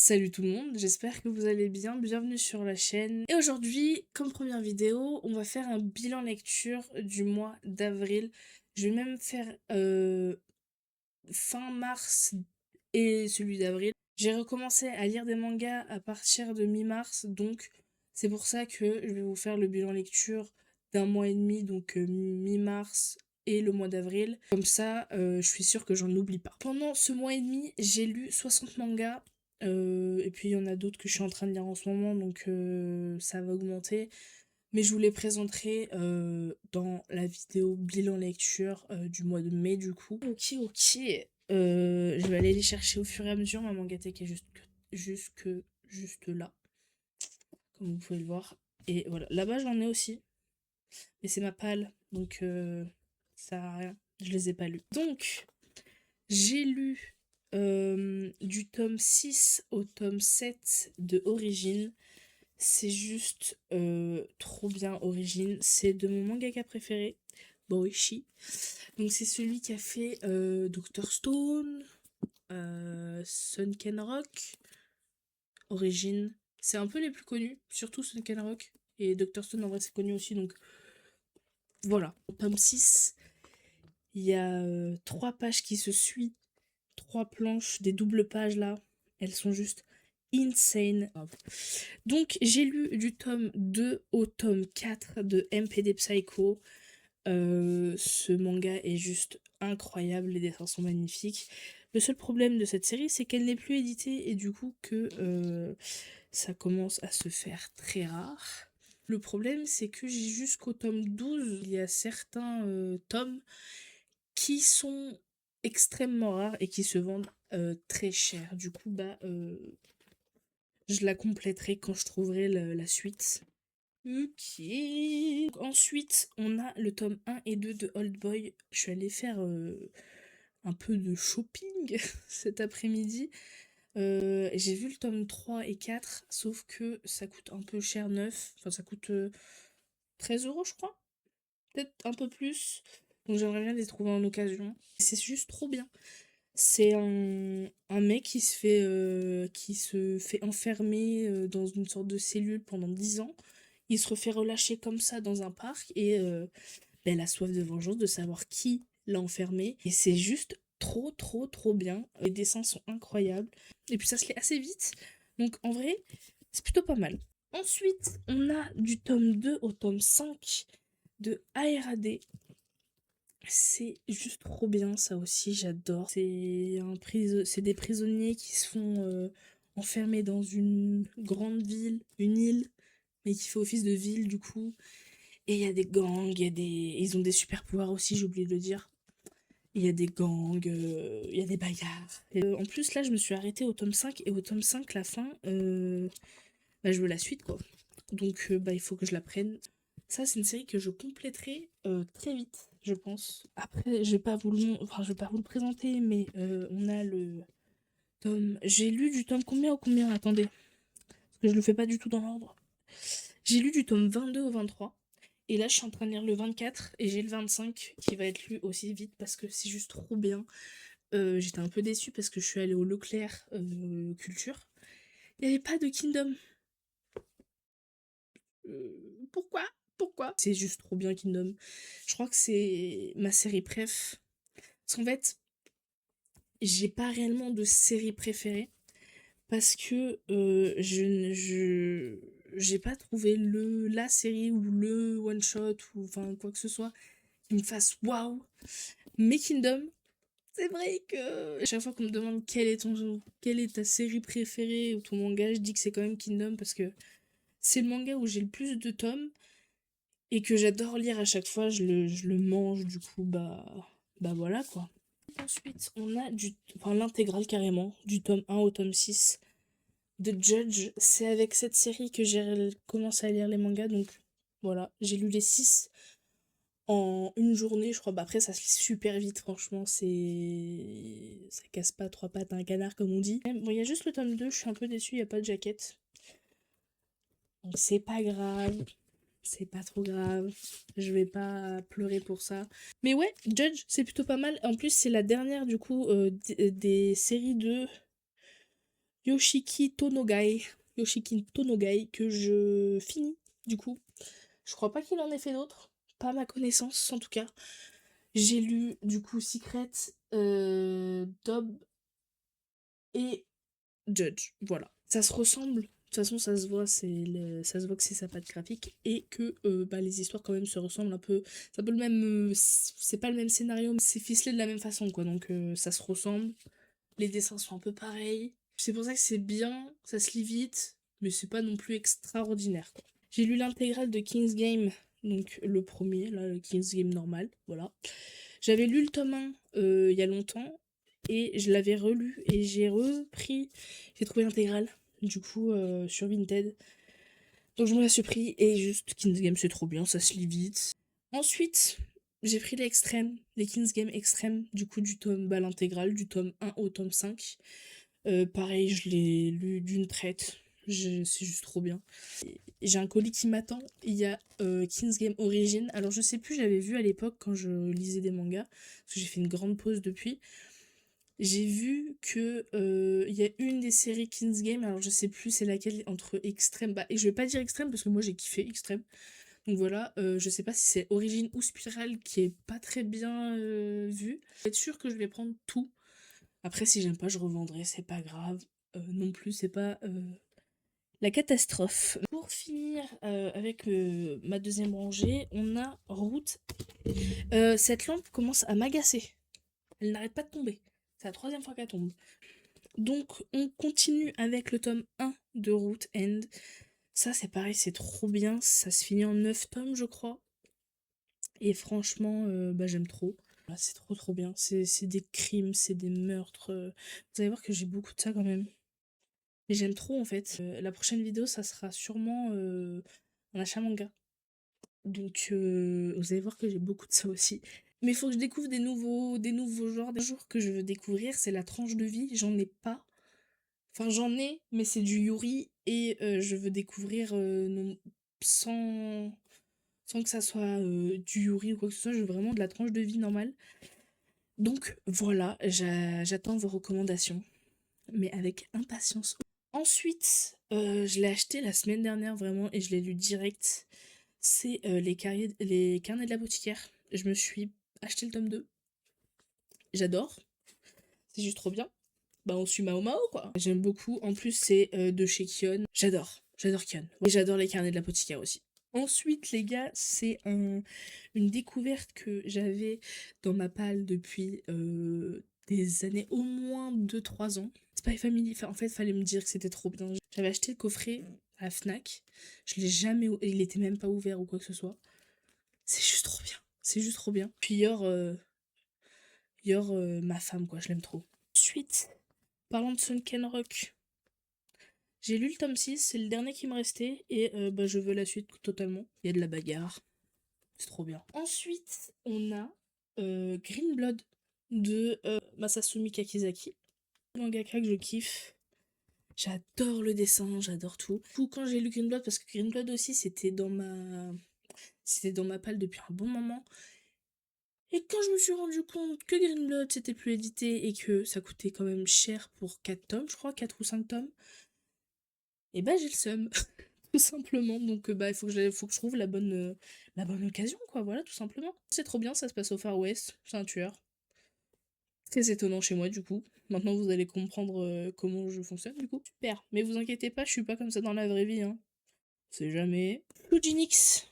Salut tout le monde, j'espère que vous allez bien, bienvenue sur la chaîne. Et aujourd'hui, comme première vidéo, on va faire un bilan lecture du mois d'avril. Je vais même faire fin mars et celui d'avril. J'ai recommencé à lire des mangas à partir de mi-mars, donc c'est pour ça que je vais vous faire le bilan lecture d'un mois et demi, donc mi-mars et le mois d'avril. Comme ça, je suis sûre que j'en oublie pas. Pendant ce mois et demi, j'ai lu 60 mangas. Et puis il y en a d'autres que je suis en train de lire en ce moment, donc ça va augmenter. Mais je vous les présenterai dans la vidéo bilan lecture du mois de mai du coup. Ok. Je vais aller les chercher au fur et à mesure. Ma mangatech est juste là, comme vous pouvez le voir. Et voilà, là-bas j'en ai aussi. Mais c'est ma palle, donc ça sert à rien. Je les ai pas lus. Donc, j'ai lu du tome 6 au tome 7 de Origine. C'est juste trop bien, Origine. C'est de mon mangaka préféré, Boichi. Donc c'est celui qui a fait Dr. Stone, Sunken Rock, Origine. C'est un peu les plus connus, surtout Sunken Rock. Et Dr. Stone, en vrai, c'est connu aussi. Donc voilà, tome 6, il y a 3 pages qui se suivent. 3 planches, des doubles pages là. Elles sont juste insane. Donc j'ai lu du tome 2 au tome 4 de MPD Psycho. Ce manga est juste incroyable, les dessins sont magnifiques. Le seul problème de cette série, c'est qu'elle n'est plus éditée et du coup que ça commence à se faire très rare. Le problème, c'est que j'ai jusqu'au tome 12, il y a certains tomes qui sont extrêmement rares et qui se vendent très cher. Du coup, je la compléterai quand je trouverai la suite. Ok. Donc, ensuite, on a le tome 1 et 2 de Old Boy. Je suis allée faire un peu de shopping cet après-midi. J'ai vu le tome 3 et 4, sauf que ça coûte un peu cher neuf. Enfin, ça coûte 13 € je crois. Peut-être un peu plus. Donc j'aimerais bien les trouver en occasion. C'est juste trop bien. C'est un mec qui se fait enfermer dans une sorte de cellule pendant 10 ans. Il se refait relâcher comme ça dans un parc et elle a soif de vengeance, de savoir qui l'a enfermé. Et c'est juste trop bien. Les dessins sont incroyables. Et puis ça se lit assez vite. Donc en vrai, c'est plutôt pas mal. Ensuite, on a du tome 2 au tome 5 de ARAD. C'est juste trop bien, ça aussi, j'adore. C'est des prisonniers qui se font enfermer dans une grande ville, une île, mais qui fait office de ville du coup. Et il y a des gangs, ils ont des super pouvoirs aussi, j'ai oublié de le dire. Il y a des gangs, il y a des bagarres. En plus, là, je me suis arrêtée au tome 5, et au tome 5, la fin, je veux la suite, quoi. Donc, il faut que je la prenne. Ça, c'est une série que je compléterai très vite, je pense. Après, je vais pas vous le présenter, mais on a le tome... J'ai lu du tome combien au combien? Attendez, parce que je le fais pas du tout dans l'ordre. J'ai lu du tome 22 au 23. Et là, je suis en train de lire le 24 et j'ai le 25 qui va être lu aussi vite parce que c'est juste trop bien. J'étais un peu déçue parce que je suis allée au Leclerc Culture. Il n'y avait pas de Kingdom. Pourquoi? Pourquoi? C'est juste trop bien Kingdom. Je crois que c'est ma série préf. Parce qu'en fait, j'ai pas réellement de série préférée. Parce que j'ai pas trouvé la série ou le one shot ou enfin quoi que ce soit qui me fasse waouh. Mais Kingdom, c'est vrai que à chaque fois qu'on me demande quelle est ta série préférée ou ton manga, je dis que c'est quand même Kingdom parce que c'est le manga où j'ai le plus de tomes et que j'adore lire à chaque fois, je le mange, du coup, voilà quoi. Ensuite, on a l'intégrale carrément, du tome 1 au tome 6 de Judge. C'est avec cette série que j'ai commencé à lire les mangas, donc voilà, j'ai lu les 6 en une journée, je crois. Après, ça se lit super vite, franchement, ça casse pas 3 pattes à un canard, comme on dit. Bon, il y a juste le tome 2, je suis un peu déçue, il n'y a pas de jaquette. Donc c'est pas grave. C'est pas trop grave, je vais pas pleurer pour ça. Mais ouais, Judge, c'est plutôt pas mal. En plus, c'est la dernière, du coup, des séries de Yoshiki Tonogai. Yoshiki Tonogai que je finis du coup. Je crois pas qu'il en ait fait d'autres. Pas à ma connaissance en tout cas. J'ai lu du coup Secret, Dob et Judge. Voilà. Ça se ressemble. De toute façon, ça se voit, ça se voit que c'est sa patte graphique et que bah, les histoires quand même se ressemblent un peu. C'est un peu le même. C'est pas le même scénario, mais c'est ficelé de la même façon quoi. Donc ça se ressemble. Les dessins sont un peu pareils. C'est pour ça que c'est bien, ça se lit vite, mais c'est pas non plus extraordinaire quoi. J'ai lu l'intégrale de King's Game, donc le premier, là, le King's Game normal, voilà. J'avais lu le tome 1 il y a longtemps, et je l'avais relu, et j'ai repris, j'ai trouvé l'intégrale, du coup, sur Vinted. Donc je me la suis pris, et juste, King's Game c'est trop bien, ça se lit vite. Ensuite, j'ai pris les King's Game extrêmes, du coup, du tome, bah, l'intégrale, du tome 1 au tome 5. Pareil, je l'ai lu d'une traite. C'est juste trop bien. J'ai un colis qui m'attend. Il y a King's Game Origin. Alors je sais plus, j'avais vu à l'époque quand je lisais des mangas, parce que j'ai fait une grande pause depuis. J'ai vu que il y a une des séries King's Game, alors je sais plus c'est laquelle entre Extrême. Bah, et je vais pas dire Extrême parce que moi j'ai kiffé Extrême. Donc voilà, je sais pas si c'est Origin ou Spiral qui est pas très bien vu. Je vais être sûre que je vais prendre tout. Après, si j'aime pas, je revendrai, c'est pas grave. Non plus, c'est pas la catastrophe. Pour finir avec ma deuxième rangée, on a Route. Cette lampe commence à m'agacer. Elle n'arrête pas de tomber. C'est la troisième fois qu'elle tombe. Donc, on continue avec le tome 1 de Route End. Ça, c'est pareil, c'est trop bien. Ça se finit en 9 tomes, je crois. Et franchement, bah, j'aime trop. Voilà, c'est trop trop bien. C'est des crimes, c'est des meurtres. Vous allez voir que j'ai beaucoup de ça quand même. Et j'aime trop en fait. La prochaine vidéo, ça sera sûrement un achat manga. Donc vous allez voir que j'ai beaucoup de ça aussi. Mais il faut que je découvre des nouveaux genres. Des jours que je veux découvrir, c'est la tranche de vie. J'en ai pas. Enfin, j'en ai, mais c'est du Yuri. Et je veux découvrir sans, sans que ça soit du Yuri ou quoi que ce soit. Je veux vraiment de la tranche de vie normale. Donc voilà, j'attends vos recommandations. Mais avec impatience. Ensuite, je l'ai acheté la semaine dernière vraiment et je l'ai lu direct. C'est les carnets de la boutiquière. Je me suis acheté le tome 2. J'adore. C'est juste trop bien. Bah on suit Mao Mao quoi. J'aime beaucoup. En plus c'est de chez Kion. J'adore. J'adore Kion. Et j'adore les carnets de la boutiquière aussi. Ensuite les gars, c'est une découverte que j'avais dans ma palle depuis des années, au moins 2 3 ans. Spy Family, enfin, en fait, fallait me dire que c'était trop bien. J'avais acheté le coffret à la Fnac. Je l'ai jamais. Il était même pas ouvert ou quoi que ce soit. C'est juste trop bien. C'est juste trop bien. Puis ma femme, quoi, je l'aime trop. Ensuite, parlant de Sunken Rock, j'ai lu le tome 6, c'est le dernier qui me restait. Et bah, je veux la suite totalement. Il y a de la bagarre. C'est trop bien. Ensuite, on a Green Blood de Masasumi Kakizaki. Mangaka que je kiffe. J'adore le dessin, j'adore tout. Du coup, quand j'ai lu Green Blood, parce que Green Blood aussi, c'était dans ma palle depuis un bon moment. Et quand je me suis rendu compte que Green Blood c'était plus édité et que ça coûtait quand même cher pour 4 tomes, je crois, 4 ou 5 tomes, et bah j'ai le seum, tout simplement. Donc bah faut que je trouve la bonne occasion, quoi, voilà, tout simplement. C'est trop bien, ça se passe au Far West, c'est un tueur. Très étonnant chez moi, du coup. Maintenant, vous allez comprendre comment je fonctionne, du coup. Super. Mais vous inquiétez pas, je suis pas comme ça dans la vraie vie, hein. C'est jamais. Fujinix,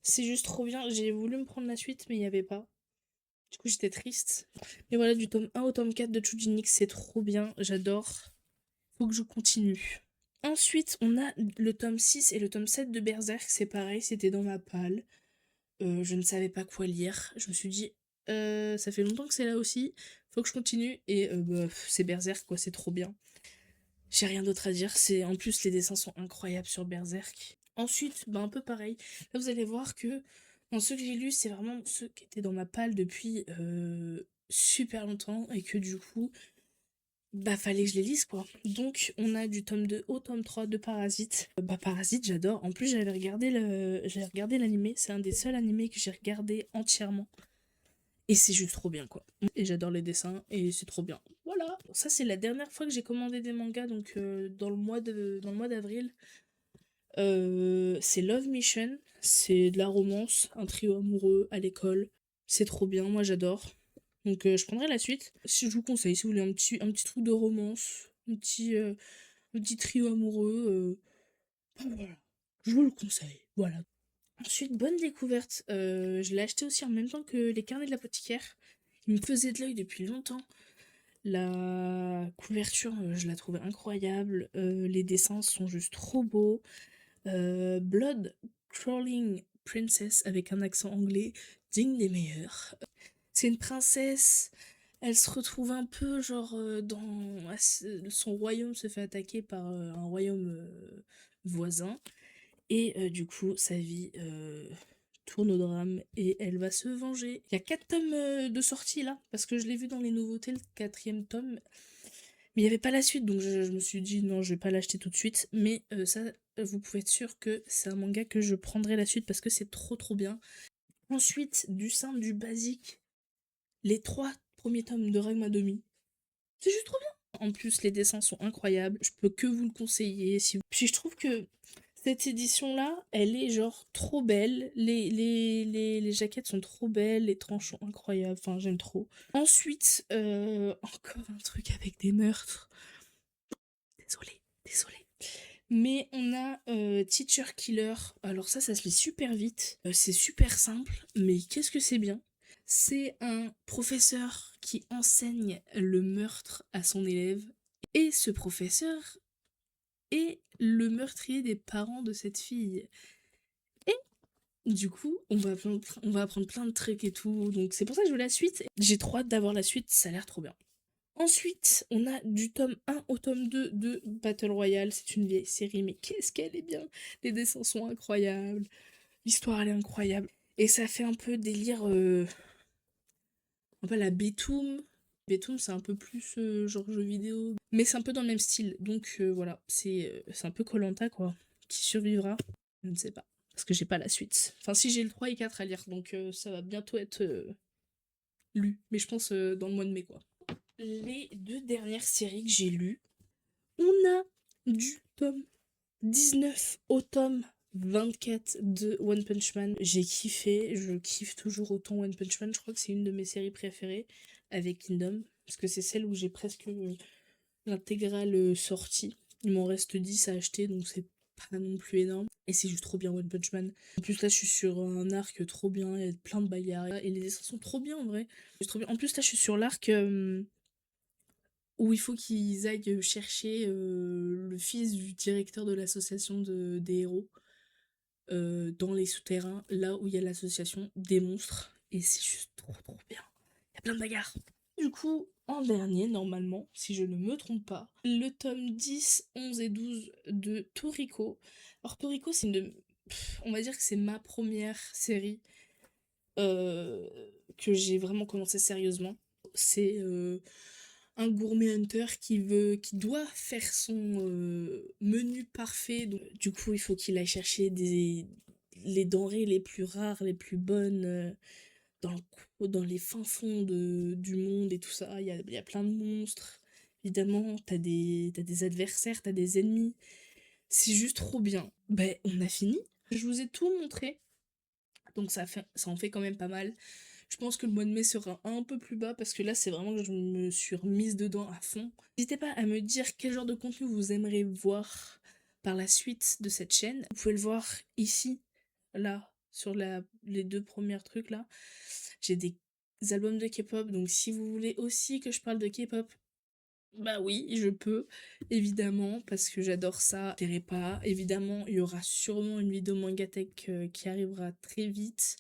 c'est juste trop bien. J'ai voulu me prendre la suite, mais il n'y avait pas. Du coup, j'étais triste. Mais voilà, du tome 1 au tome 4 de Chujinix, c'est trop bien. J'adore. Faut que je continue. Ensuite, on a le tome 6 et le tome 7 de Berserk. C'est pareil, c'était dans ma palle. Je ne savais pas quoi lire. Je me suis dit, ça fait longtemps que c'est là aussi. Faut que je continue. Et bah, c'est Berserk, quoi, c'est trop bien. J'ai rien d'autre à dire. En plus, les dessins sont incroyables sur Berserk. Ensuite, bah, un peu pareil. Là, vous allez voir que dans ceux que j'ai lus, c'est vraiment ceux qui étaient dans ma palle depuis super longtemps. Et que du coup, bah, fallait que je les lise, quoi. Donc, on a du tome 2 au tome 3 de Parasite. Bah, Parasite, j'adore. En plus, j'avais regardé l'animé. C'est un des seuls animés que j'ai regardé entièrement. Et c'est juste trop bien, quoi. Et j'adore les dessins, et c'est trop bien. Voilà. voilà. Ça, c'est la dernière fois que j'ai commandé des mangas, donc dans le mois d'avril. C'est Love Mission, c'est de la romance, un trio amoureux à l'école. C'est trop bien, moi j'adore. Donc je prendrai la suite. Si je vous conseille, si vous voulez un petit truc de romance, un petit trio amoureux, voilà. Je vous le conseille, voilà. Ensuite, bonne découverte, je l'ai acheté aussi en même temps que les carnets de l'apothicaire. Il me faisait de l'œil depuis longtemps. La couverture, je la trouvais incroyable. Les dessins sont juste trop beaux. Blood Crawling Princess avec un accent anglais digne des meilleurs. C'est une princesse, elle se retrouve un peu genre son royaume se fait attaquer par un royaume voisin et du coup sa vie tourne au drame et elle va se venger. Il y a 4 tomes de sortie là parce que je l'ai vu dans les nouveautés le 4e tome. Mais il n'y avait pas la suite, donc je me suis dit non, je vais pas l'acheter tout de suite. Mais ça, vous pouvez être sûr que c'est un manga que je prendrai la suite parce que c'est trop trop bien. Ensuite, du simple, du basique, les 3 premiers tomes de Ragmadomi. C'est juste trop bien. En plus, les dessins sont incroyables. Je peux que vous le conseiller. Puis je trouve que cette édition-là, elle est genre trop belle. Les jaquettes sont trop belles, les tranches sont incroyables. Enfin, j'aime trop. Ensuite, encore un truc avec des meurtres. Désolée. Mais on a Teacher Killer. Alors ça se lit super vite. C'est super simple, mais qu'est-ce que c'est bien. C'est un professeur qui enseigne le meurtre à son élève. Et ce professeur est le meurtrier des parents de cette fille. Et du coup, on va apprendre plein de trucs et tout. Donc c'est pour ça que je veux la suite. J'ai trop hâte d'avoir la suite, ça a l'air trop bien. Ensuite, on a du tome 1 au tome 2 de Battle Royale. C'est une vieille série, mais qu'est-ce qu'elle est bien. Les dessins sont incroyables. L'histoire, elle est incroyable. Et ça fait un peu délire... un peu la Betoom. Betoom, c'est un peu plus genre jeu vidéo. Mais c'est un peu dans le même style. Donc voilà, c'est un peu koh quoi. Qui survivra? Je ne sais pas. Parce que j'ai pas la suite. Enfin, si j'ai le 3 et 4 à lire. Donc ça va bientôt être lu. Mais je pense dans le mois de mai, quoi. Les 2 dernières séries que j'ai lues, on a du tome 19 au tome 24 de One Punch Man. J'ai kiffé, je kiffe toujours autant One Punch Man. Je crois que c'est une de mes séries préférées avec Kingdom, parce que c'est celle où j'ai presque l'intégrale sortie. Il m'en reste 10 à acheter, donc c'est pas non plus énorme. Et c'est juste trop bien One Punch Man. En plus là je suis sur un arc trop bien, il y a plein de bagarres. Et les dessins sont trop bien en vrai. C'est trop bien. En plus là je suis sur l'arc... où il faut qu'ils aillent chercher le fils du directeur de l'association des héros dans les souterrains, là où il y a l'association des monstres. Et c'est juste trop trop bien. Il y a plein de bagarres. Du coup, en dernier, normalement, si je ne me trompe pas, le tome 10, 11 et 12 de Toriko. Alors Toriko, on va dire que c'est ma première série que j'ai vraiment commencé sérieusement. C'est un gourmet hunter qui doit faire son menu parfait. Donc, du coup, il faut qu'il aille chercher les denrées les plus rares, les plus bonnes dans les fins fonds du monde et tout ça. Il y a plein de monstres. Évidemment, t'as des adversaires, t'as des ennemis. C'est juste trop bien. Ben, on a fini. Je vous ai tout montré. Donc ça en fait quand même pas mal. Je pense que le mois de mai sera un peu plus bas parce que là c'est vraiment que je me suis remise dedans à fond. N'hésitez pas à me dire quel genre de contenu vous aimeriez voir par la suite de cette chaîne. Vous pouvez le voir ici, là, sur les 2 premiers trucs là. J'ai des albums de K-pop, donc si vous voulez aussi que je parle de K-pop, bah oui, je peux, évidemment, parce que j'adore ça. Je dirais pas, évidemment, il y aura sûrement une vidéo Mangatech qui arrivera très vite.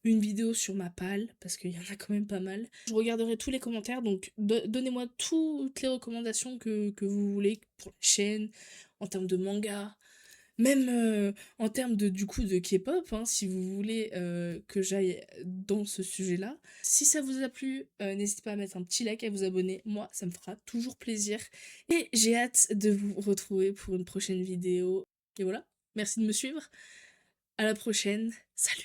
Une vidéo sur ma palle, parce qu'il y en a quand même pas mal. Je regarderai tous les commentaires, donc donnez-moi toutes les recommandations que vous voulez pour la chaîne, en termes de manga, même en termes du coup de K-pop, hein, si vous voulez que j'aille dans ce sujet-là. Si ça vous a plu, n'hésitez pas à mettre un petit like, à vous abonner. Moi, ça me fera toujours plaisir. Et j'ai hâte de vous retrouver pour une prochaine vidéo. Et voilà, merci de me suivre. À la prochaine. Salut!